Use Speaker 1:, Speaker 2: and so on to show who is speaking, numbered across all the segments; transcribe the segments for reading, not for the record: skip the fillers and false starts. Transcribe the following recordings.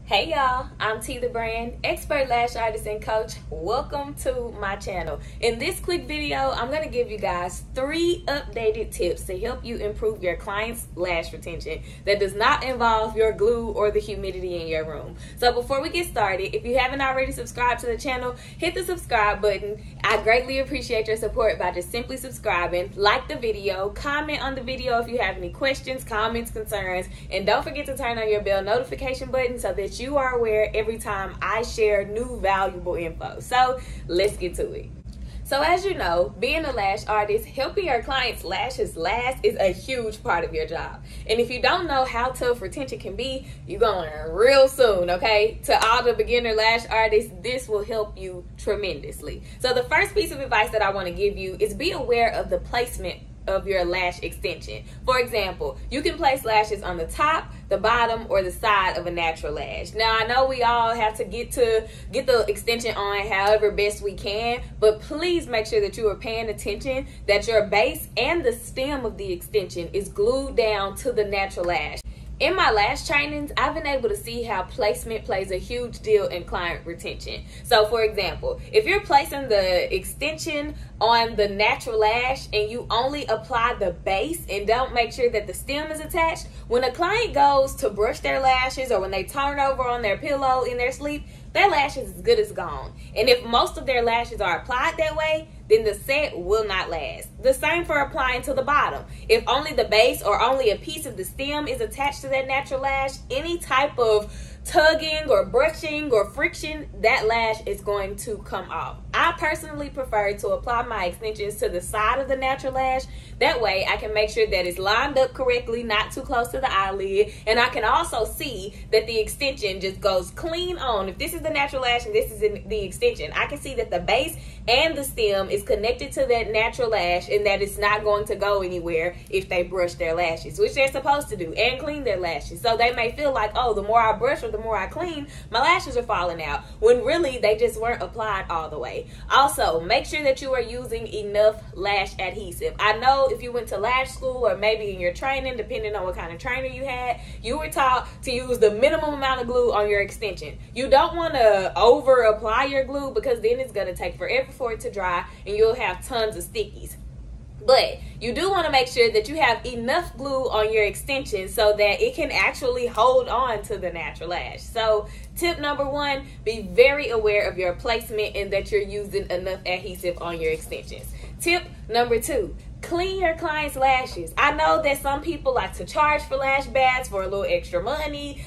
Speaker 1: Hey y'all, I'm T the Brand, expert lash artist and coach. Welcome to my channel. In this quick video, I'm going to give you guys 3 updated tips to help you improve your client's lash retention that does not involve your glue or the humidity in your room. So before we get started, if you haven't already subscribed to the channel, hit the subscribe button. I greatly appreciate your support by just simply subscribing, like the video, comment on the video if you have any questions, comments, concerns, and don't forget to turn on your bell notification button so that you are aware every time I share new valuable info. So let's get to it. So as you know, being a lash artist, helping your clients' lashes last is a huge part of your job. And if you don't know how tough retention can be, you're going to learn real soon, okay? To all the beginner lash artists, this will help you tremendously. So the first piece of advice that I want to give you is be aware of the placement of your lash extension. For example, you can place lashes on the top, the bottom, or the side of a natural lash. Now, I know we all have to get the extension on however best we can, but please make sure that you are paying attention that your base and the stem of the extension is glued down to the natural lash. In my lash trainings, I've been able to see how placement plays a huge deal in client retention. So for example, if you're placing the extension on the natural lash and you only apply the base and don't make sure that the stem is attached, when a client goes to brush their lashes or when they turn over on their pillow in their sleep, their lash is as good as gone. And if most of their lashes are applied that way, then the set will not last. The same for applying to the bottom. If only the base or only a piece of the stem is attached to that natural lash, any type of tugging or brushing or friction, that lash is going to come off. I personally prefer to apply my extensions to the side of the natural lash. That way I can make sure that it's lined up correctly, not too close to the eyelid, and I can also see that the extension just goes clean on. If this is the natural lash and this is the extension, I can see that the base and the stem is connected to that natural lash and that it's not going to go anywhere if they brush their lashes, which they're supposed to do, and clean their lashes. So they may feel like, oh, the more I brush or the more I clean, my lashes are falling out, when really they just weren't applied all the way. Also, make sure that you are using enough lash adhesive. I know if you went to lash school or maybe in your training, depending on what kind of trainer you had, you were taught to use the minimum amount of glue on your extension. You don't want to over apply your glue because then it's going to take forever for it to dry and you'll have tons of stickies. But you do want to make sure that you have enough glue on your extension so that it can actually hold on to the natural lash. So tip number 1, be very aware of your placement and that you're using enough adhesive on your extensions. Tip number 2, clean your client's lashes. I know that some people like to charge for lash baths for a little extra money.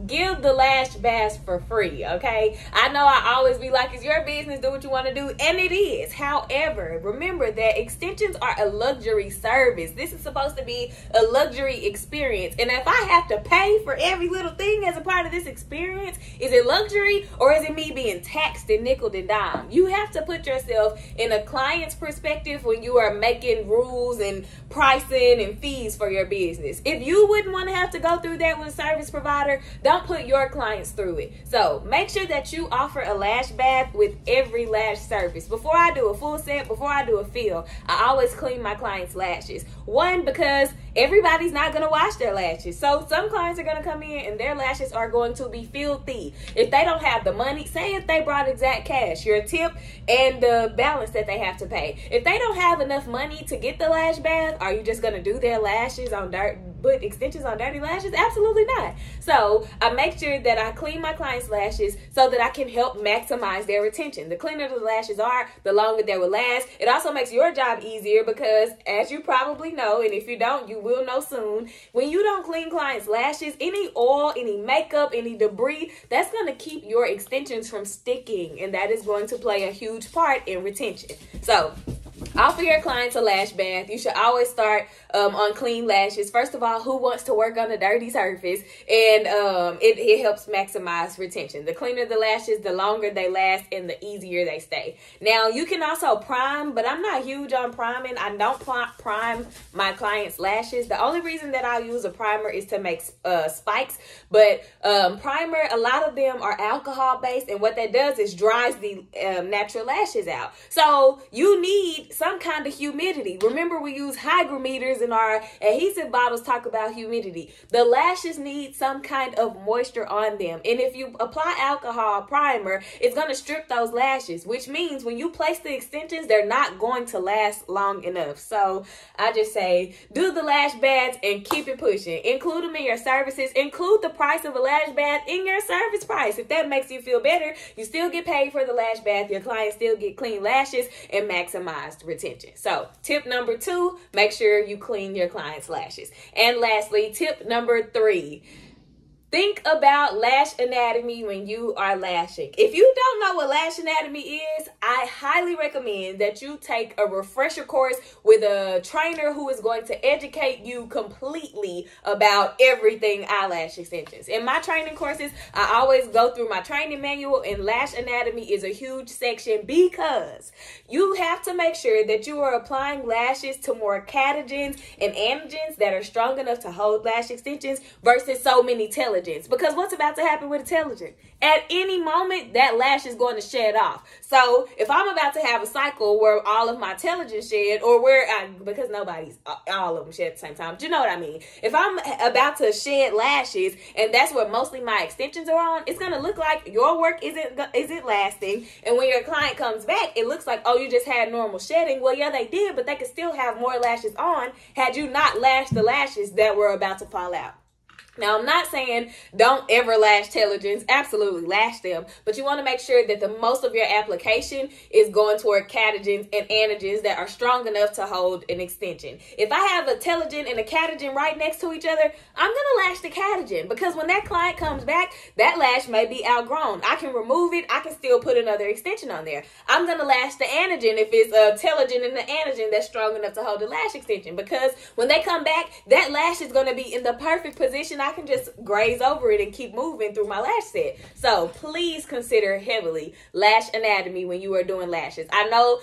Speaker 1: Give the lash baths for free, okay? I know I always be like, it's your business, do what you want to do, and it is. However, remember that extensions are a luxury service. This is supposed to be a luxury experience, and if I have to pay for every little thing as a part of this experience, is it luxury or is it me being taxed and nickel and dime? You have to put yourself in a client's perspective when you are making rules and pricing and fees for your business. If you wouldn't want to have to go through that with a service provider, don't put your clients through it. So make sure that you offer a lash bath with every lash service. Before I do a full set, before I do a fill, I always clean my clients' lashes. 1, because everybody's not going to wash their lashes. So some clients are going to come in and their lashes are going to be filthy. If they don't have the money, say if they brought exact cash, your tip and the balance that they have to pay. If they don't have enough money to get the lash bath, are you just going to do their lashes on put extensions on dirty lashes? Absolutely not. So I make sure that I clean my clients' lashes so that I can help maximize their retention. The cleaner the lashes are, the longer they will last. It also makes your job easier because, as you probably know, and if you don't, you will know soon, when you don't clean clients' lashes, any oil, any makeup, any debris, that's going to keep your extensions from sticking, and that is going to play a huge part in retention. So offer your clients a lash bath. You should always start on clean lashes. First of all, who wants to work on a dirty surface? And it helps maximize retention. The cleaner the lashes, the longer they last and the easier they stay. Now, you can also prime, but I'm not huge on priming. I don't prime my clients' lashes. The only reason that I'll use a primer is to make spikes. But primer, a lot of them are alcohol based, and what that does is dries the natural lashes out. So you need some kind of humidity. Remember, we use hygrometers in our adhesive bottles, talk about humidity. The lashes need some kind of moisture on them. And if you apply alcohol primer, it's going to strip those lashes, which means when you place the extensions, they're not going to last long enough. So I just say, do the lash baths and keep it pushing. Include them in your services. Include the price of a lash bath in your service price. If that makes you feel better, you still get paid for the lash bath. Your clients still get clean lashes and maximized retention. So tip number 2, make sure you clean your clients' lashes. And lastly, tip number 3, think about lash anatomy when you are lashing. If you don't know what lash anatomy is, I highly recommend that you take a refresher course with a trainer who is going to educate you completely about everything eyelash extensions. In my training courses, I always go through my training manual, and lash anatomy is a huge section because you have to make sure that you are applying lashes to more catagens and anagens that are strong enough to hold lash extensions versus so many telogens. Because what's about to happen with a telogen? At any moment, that lash is going to shed off. So if I'm about to have a cycle where all of my telogens shed, or because nobody's all of them shed at the same time, but you know what I mean. If I'm about to shed lashes and that's where mostly my extensions are on, it's going to look like your work isn't lasting. And when your client comes back, it looks like, oh, you just had normal shedding. Well, yeah, they did, but they could still have more lashes on had you not lashed the lashes that were about to fall out. Now, I'm not saying don't ever lash telogens. Absolutely, lash them. But you want to make sure that the most of your application is going toward catagens and anagens that are strong enough to hold an extension. If I have a telogen and a catagen right next to each other, I'm going to lash the catagen because when that client comes back, that lash may be outgrown. I can remove it. I can still put another extension on there. I'm going to lash the anagen if it's a telogen and the anagen that's strong enough to hold a lash extension, because when they come back, that lash is going to be in the perfect position. I can just graze over it and keep moving through my lash set. So please consider heavily lash anatomy when you are doing lashes. I know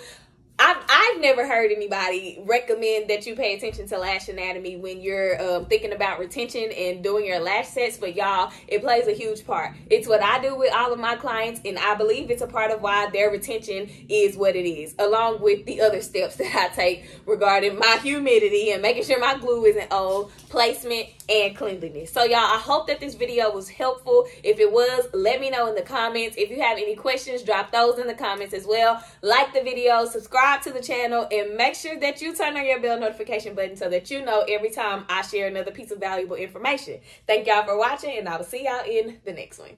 Speaker 1: I've never heard anybody recommend that you pay attention to lash anatomy when you're thinking about retention and doing your lash sets, but y'all, it plays a huge part. It's what I do with all of my clients, and I believe it's a part of why their retention is what it is, along with the other steps that I take regarding my humidity and making sure my glue isn't old, placement, and cleanliness. So y'all, I hope that this video was helpful. If it was, let me know in the comments. If you have any questions, drop those in the comments as well. Like the video, subscribe to the channel, and make sure that you turn on your bell notification button so that you know every time I share another piece of valuable information. Thank y'all for watching, and I will see y'all in the next one.